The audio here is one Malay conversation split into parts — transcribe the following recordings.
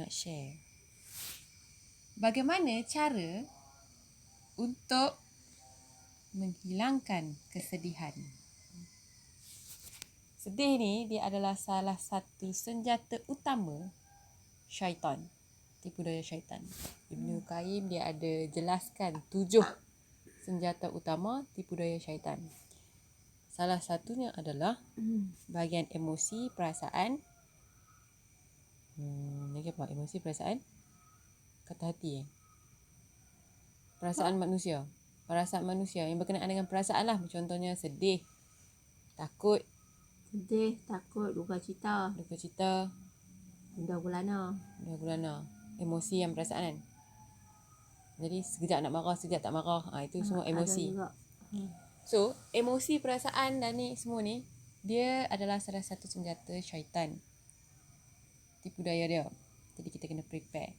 nak share. Bagaimana cara untuk menghilangkan kesedihan? Sedih ni dia adalah salah satu senjata utama syaitan. Tipu daya syaitan. Ibnu Qayyim dia ada jelaskan 7 senjata utama tipu daya syaitan. Salah satunya adalah bahagian emosi, perasaan. Lagi apa? Emosi, perasaan. Kata hati Perasaan manusia. Perasaan manusia yang berkenaan dengan perasaan lah. Contohnya sedih, takut, duka cita, gundah gulana. Emosi yang perasaan kan. Jadi sekejap nak marah, sekejap tak marah. Itu semua emosi. So, emosi, perasaan dan ni semua ni, dia adalah salah satu senjata syaitan. Tipu daya dia. Jadi kita kena prepare.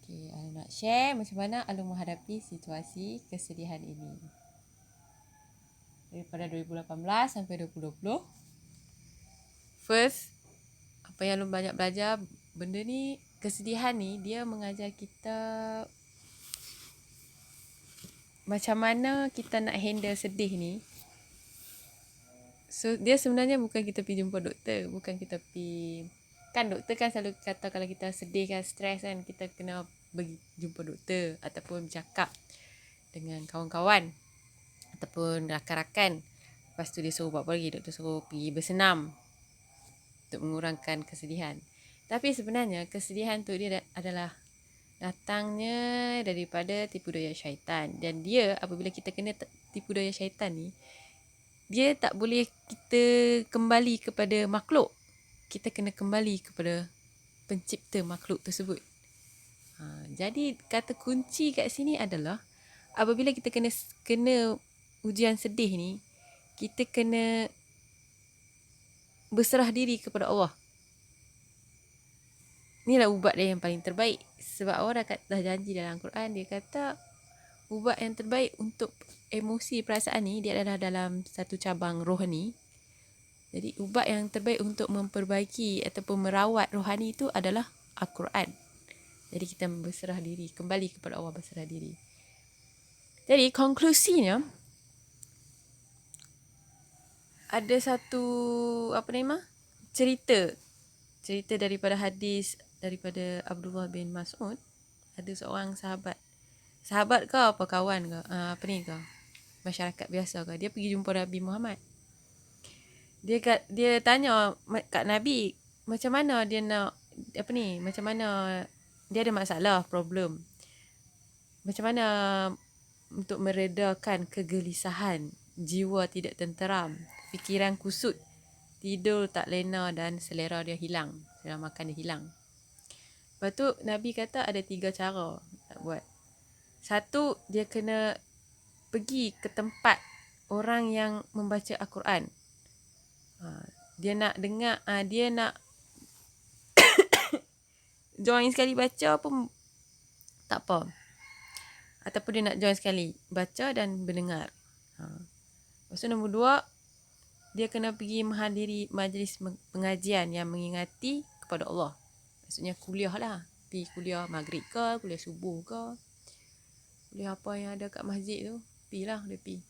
Okay, Alu nak share macam mana Alu menghadapi situasi kesedihan ini. Daripada 2018 sampai 2020. First, apa yang Alu banyak belajar, benda ni, kesedihan ni, dia mengajar kita macam mana kita nak handle sedih ni. So, dia sebenarnya bukan kita pergi jumpa doktor. Bukan kita pergi... Kan doktor kan selalu kata kalau kita sedih kan, stres kan, kita kena pergi jumpa doktor. Ataupun bercakap dengan kawan-kawan. Ataupun rakan-rakan. Lepas tu dia suruh buat apa lagi? Doktor suruh pergi bersenam. Untuk mengurangkan kesedihan. Tapi sebenarnya kesedihan tu dia adalah datangnya daripada tipu daya syaitan. Dan dia apabila kita kena tipu daya syaitan ni, dia tak boleh kita kembali kepada makhluk. Kita kena kembali kepada pencipta makhluk tersebut. Jadi kata kunci kat sini adalah apabila kita kena ujian sedih ni, kita kena berserah diri kepada Allah. Inilah ubat dia yang paling terbaik. Sebab Allah dah janji dalam Quran, dia kata ubat yang terbaik untuk emosi perasaan ni, dia adalah dalam satu cabang rohani. Jadi ubat yang terbaik untuk memperbaiki ataupun merawat rohani itu adalah Al-Quran. Jadi kita berserah diri, kembali kepada Allah, berserah diri. Jadi konklusinya, ada satu cerita daripada hadis daripada Abdullah bin Mas'ud. Ada seorang sahabat ke apa kawan ke, masyarakat biasa ke, dia pergi jumpa Nabi Muhammad. Dia tanya kat Nabi macam mana dia nak macam mana dia ada masalah, problem. Macam mana untuk meredakan kegelisahan, jiwa tidak tenteram, fikiran kusut, tidur tak lena dan selera dia hilang, selera makan dia hilang. Lepas tu Nabi kata ada 3 cara nak buat. Satu, dia kena pergi ke tempat orang yang membaca Al-Quran. Dia nak dengar, dia nak join sekali baca pun tak apa. Ataupun dia nak join sekali baca dan mendengar. Lepas tu nombor 2, dia kena pergi menghadiri majlis pengajian yang mengingati kepada Allah. Maksudnya kuliah lah. Pergi kuliah maghrib ke, kuliah subuh ke, kuliah apa yang ada kat masjid tu, pergilah dia pergi.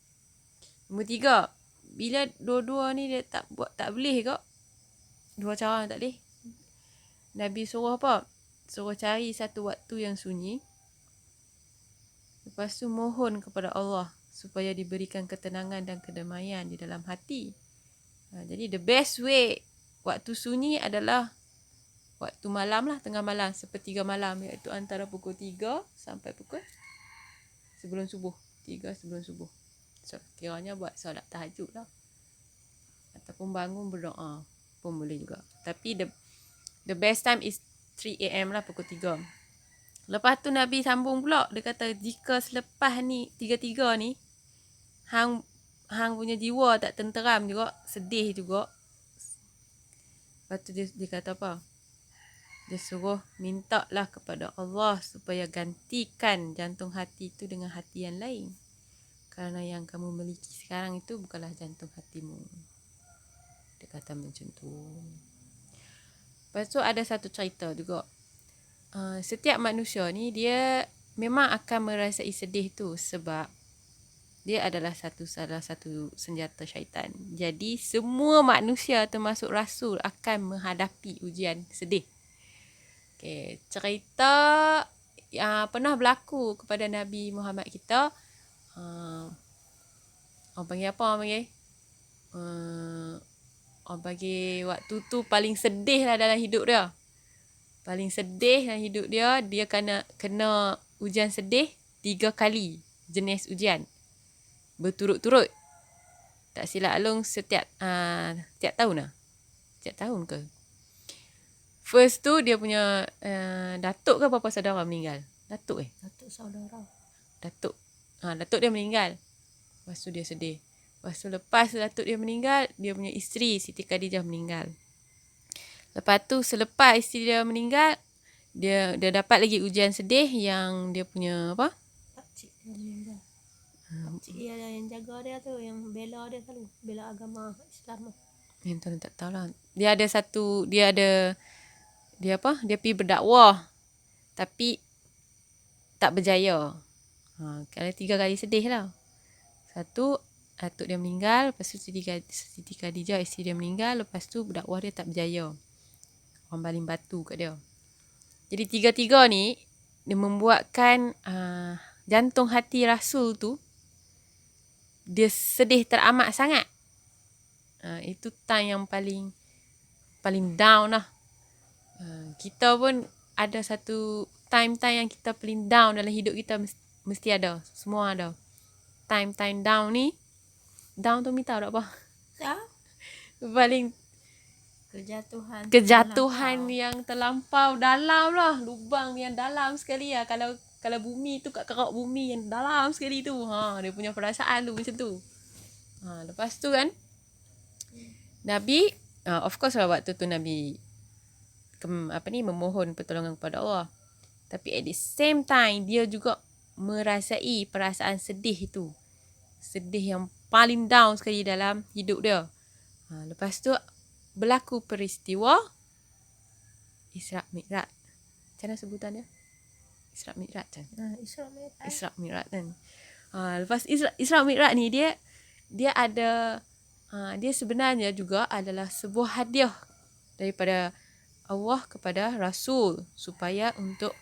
Nombor 3, bila dua-dua ni dia tak boleh ke, 2 cara tak boleh, Nabi suruh apa? Suruh cari satu waktu yang sunyi. Lepas tu mohon kepada Allah supaya diberikan ketenangan dan kedamaian di dalam hati. Jadi the best way waktu sunyi adalah waktu malam lah, tengah malam, sepertiga malam, iaitu antara pukul 3 sampai pukul sebelum subuh. 3 sebelum subuh. So, kiranya buat solat tahajud lah. Ataupun bangun berdoa pun boleh juga. Tapi the best time is 3 AM lah, pukul 3. Lepas tu Nabi sambung pula. Dia kata jika selepas ni, 3 ni, hang punya jiwa tak tenteram juga, sedih juga. Lepas tu dia kata apa? Dia suruh mintalah kepada Allah supaya gantikan jantung hati itu dengan hati yang lain. Kerana yang kamu miliki sekarang itu bukanlah jantung hatimu. Dia kata macam tu. Lepas tu ada satu cerita juga. Setiap manusia ni dia memang akan merasai sedih tu sebab dia adalah salah satu senjata syaitan. Jadi semua manusia termasuk Rasul akan menghadapi ujian sedih. Okay, cerita yang pernah berlaku kepada Nabi Muhammad kita. Orang panggil apa orang panggil? Orang panggil waktu tu paling sedih lah dalam hidup dia. Paling sedih dalam hidup dia, dia kena ujian sedih 3 kali jenis ujian. Berturut-turut. Tak silap Along setiap tahun lah. Setiap tahun ke? First tu dia punya datuk ke apa-apa saudara meninggal? Datuk saudara. Datuk dia meninggal. Lepas tu dia sedih. Lepas datuk dia meninggal, dia punya isteri Siti Khadijah meninggal. Lepas tu selepas isteri dia meninggal, dia dapat lagi ujian sedih yang dia punya apa? Pakcik dia meninggal. Pakcik dia yang jaga dia tu, yang bela dia selalu, bela agama Islam. Yang tu tak tahu lah. Dia pergi berdakwah tapi tak berjaya. Kalau 3 kali sedih lah. Satu, datuk dia meninggal. Lepas tu Siti Khadijah, isteri dia meninggal. Lepas tu dakwah dia tak berjaya. Orang baling batu kat dia. Jadi 3-3 ni dia membuatkan jantung hati Rasul tu dia sedih teramat sangat. Itu time yang paling down lah. Kita pun ada satu time yang kita paling down dalam hidup kita, mesti ada. Semua ada. Time down ni. Down tu minta tak apa? Paling kejatuhan yang terlampau dalam lah. Lubang yang dalam sekali lah. Kalau bumi tu kat kerak bumi yang dalam sekali tu. Dia punya perasaan tu macam tu. Lepas tu kan, Nabi, of course lah waktu tu Nabi memohon pertolongan kepada Allah. Tapi at the same time, dia juga merasai perasaan sedih itu. Sedih yang paling down sekali dalam hidup dia. Lepas tu, berlaku peristiwa Isra' Mi'raj. Macam mana sebutan dia? Isra' Mi'raj kan? Isra' Mi'raj kan? Lepas Isra' Mi'raj ni, dia ada, dia sebenarnya juga adalah sebuah hadiah daripada Allah kepada Rasul supaya untuk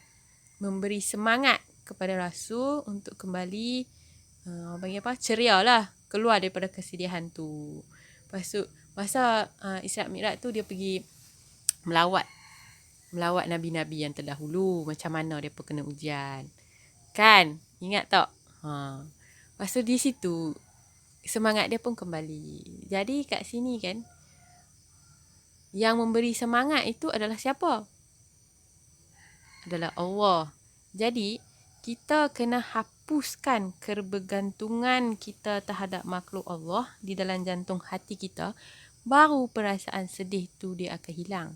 memberi semangat kepada Rasul untuk kembali ceria lah, keluar daripada kesedihan tu. Lepas tu masa Isra' Mi'raj tu dia pergi melawat Nabi-Nabi yang terdahulu, macam mana dia kena ujian. Kan? Ingat tak? Lepas tu di situ semangat dia pun kembali. Jadi kat sini kan, yang memberi semangat itu adalah siapa? Adalah Allah. Jadi, kita kena hapuskan kebergantungan kita terhadap makhluk Allah di dalam jantung hati kita, baru perasaan sedih tu dia akan hilang.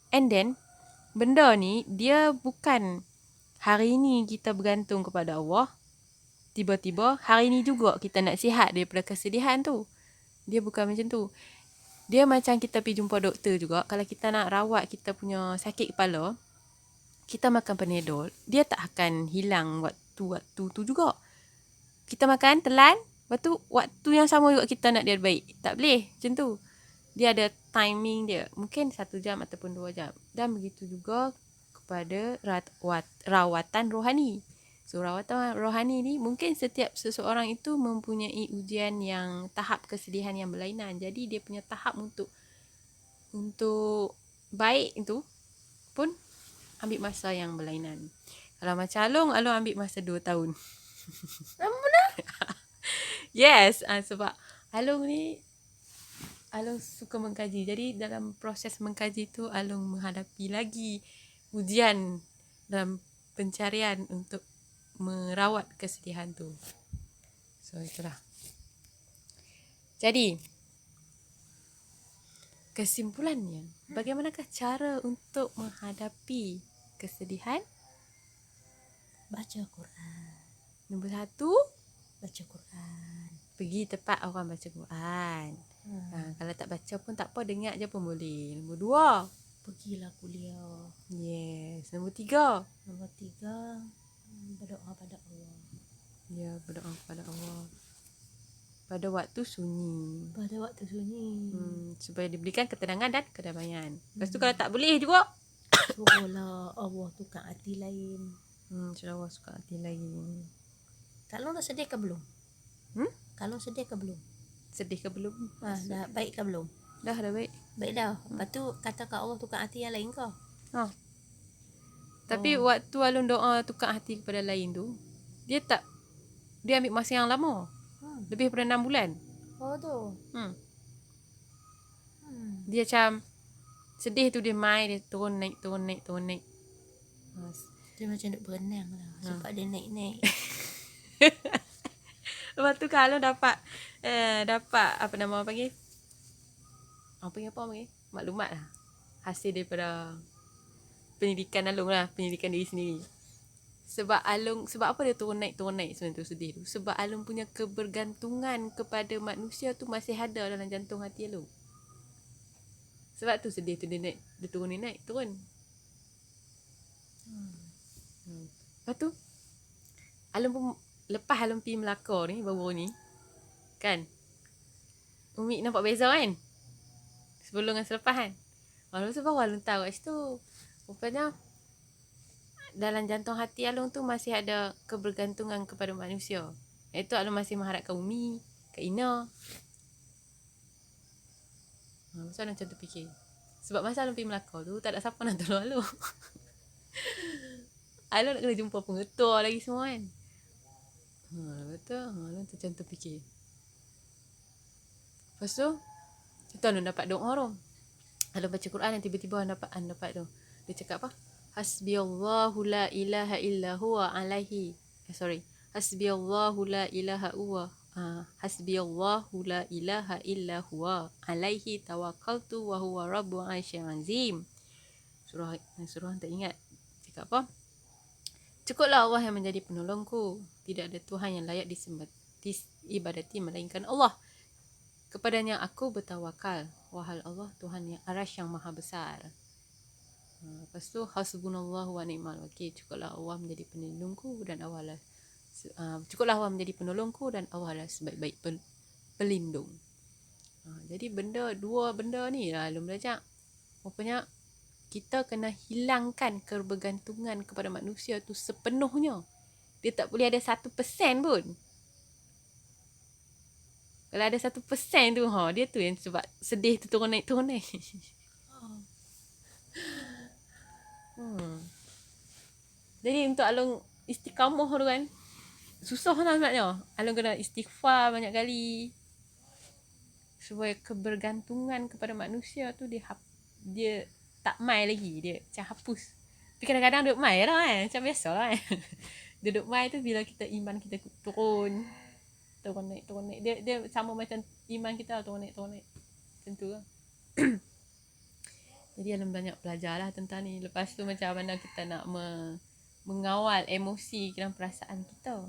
And then, benda ni, dia bukan hari ni kita bergantung kepada Allah, tiba-tiba hari ni juga kita nak sihat daripada kesedihan tu. Dia bukan macam tu. Dia macam kita pergi jumpa doktor juga. Kalau kita nak rawat kita punya sakit kepala, kita makan Panadol, dia tak akan hilang waktu tu juga. Kita makan telan, lepas tu waktu yang sama juga kita nak dia baik. Tak boleh macam tu. Dia ada timing dia. Mungkin 1 jam ataupun 2 jam. Dan begitu juga kepada rawatan rohani. So rawatan rohani ni mungkin setiap seseorang itu mempunyai ujian yang tahap kesedihan yang berlainan. Jadi dia punya tahap untuk baik itu pun ambil masa yang berlainan. Kalau macam Along ambil masa 2 tahun. Benar? Yes, sebab Along suka mengkaji. Jadi dalam proses mengkaji tu Along menghadapi lagi ujian dalam pencarian untuk merawat kesedihan tu. So itulah. Jadi kesimpulannya, bagaimanakah cara untuk menghadapi kesedihan? Baca Quran. Nombor 1, baca Quran. Pergi tempat orang baca Quran. Kalau tak baca pun tak apa, dengar je pun boleh. Nombor 2, Pergilah kuliah. Yes. Nombor 3. Nombor 3, berdoa pada Allah. Ya, berdoa kepada Allah pada waktu sunyi. Pada waktu sunyi. Supaya diberikan ketenangan dan kedamaian. Lepas tu kalau tak boleh juga, Suruhlah Allah tukar hati lain. insya Allah suka hati lain. Kalau dah sedih ke belum? Kalau sedih ke belum? Sedih ke belum? Dah baik ke belum? Dah baik. Baik dah. Lepas tu kata kat Allah tukar hati yang lain ke? Tapi waktu Alun doa tukar hati kepada lain tu, dia ambil masa yang lama. Lebih daripada 6 bulan. Oh tu. Dia macam sedih tu dia main, dia turun naik. Dia macam duk berenang lah. Sebab dia naik-naik. Lepas tu kalau dapat apa nama panggil? Maklumat lah. Hasil daripada pendidikan Alung lah, pendidikan diri sendiri. Sebab apa dia turun naik sebenarnya tu sedih tu? Sebab Alung punya kebergantungan kepada manusia tu masih ada dalam jantung hati Alung. Sebab tu sedih tu dia naik turun. Lepas tu Alung pun lepas Alung pergi Melaka ni baru ni kan, Umi nampak beza kan sebelum dengan selepas kan. Lepas tu baru Alung tahu kat situ rupanya dalam jantung hati Alung tu masih ada kebergantungan kepada manusia. Iaitu Alung masih mengharapkan Umi, Kak Ina. Masa Alung macam terfikir. Sebab masa Alung pergi Melaka tu tak ada siapa nak tolong Alung. Alung nak kena jumpa pengetua lagi semua kan. Betul. Alung macam terfikir. Lepas tu Alung dapat doa tu. Alung baca Quran dan tiba-tiba Alung dapat tu. Dia cakap apa? Hasbiyallahu la ilaha illa huwa alaihi. Hasbiyallahu la ilaha huwa. Hasbiyallahu la ilaha illa huwa alaihi tawakkaltu wa huwa rabbul arsyil azim. Surah tak ingat. Cakap apa? Cukuplah Allah yang menjadi penolongku. Tidak ada Tuhan yang layak diibadati melainkan Allah. Kepadanya aku bertawakal. Wahai Allah, Tuhan yang arasy yang maha besar. Lepas tu hasbunallahu wa ni'mal wakil. Cukuplah Allah menjadi penolongku dan Allah sebaik-baik pelindung. Jadi dua benda ni lah Alung belajar. Rupanya kita kena hilangkan kebergantungan kepada manusia tu sepenuhnya. Dia tak boleh ada 1% pun. Kalau ada 1% tu, dia tu yang sebab sedih tu turun naik. Jadi untuk Alung istiqamah tu kan, susah lah sebenarnya. Alung kena istighfar banyak kali. Supaya kebergantungan kepada manusia tu dia tak mai lagi. Dia macam hapus. Tapi kadang-kadang duduk mai lah kan. Macam biasa lah kan. Duduk mai tu bila iman kita turun naik. Dia sama macam iman kita turun naik. Macam tu lah. Jadi Alung banyak belajar lah tentang ni. Lepas tu macam mana kita nak mengawal emosi dan perasaan kita.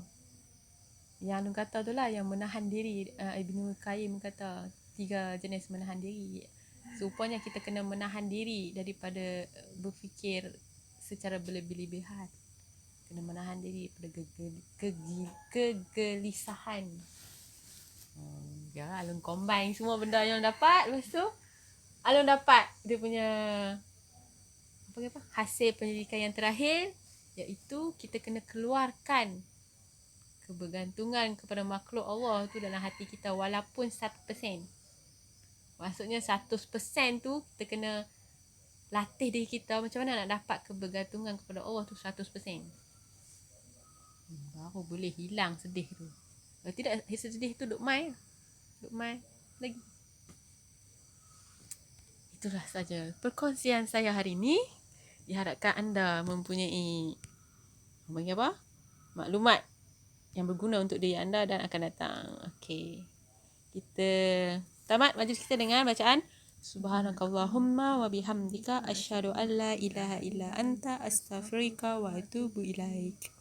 Yang Alung kata tu lah, yang menahan diri. Ibnu Qayyim kata 3 jenis menahan diri. Rupanya kita kena menahan diri daripada berfikir secara berlebih-lebihan. Kena menahan diri daripada kegelisahan. Ya, Alung combine semua benda yang dapat. Lepas tu Alung dapat dia punya hasil pendidikan yang terakhir, iaitu kita kena keluarkan kebergantungan kepada makhluk Allah tu dalam hati kita walaupun 1%. Maksudnya 100% tu kita kena latih diri kita macam mana nak dapat kebergantungan kepada Allah tu 100%. Baru boleh hilang sedih tu. Kalau tidak, sedih tu duk mai lagi. Itulah saja perkongsian saya hari ini. Diharapkan anda mempunyai maklumat yang berguna untuk diri anda dan akan datang. Okey. Kita tamat majlis kita dengan bacaan Subhanakallahumma wa bihamdika asyhadu an la ilaha illa anta astaghfiruka wa atubu ilaik.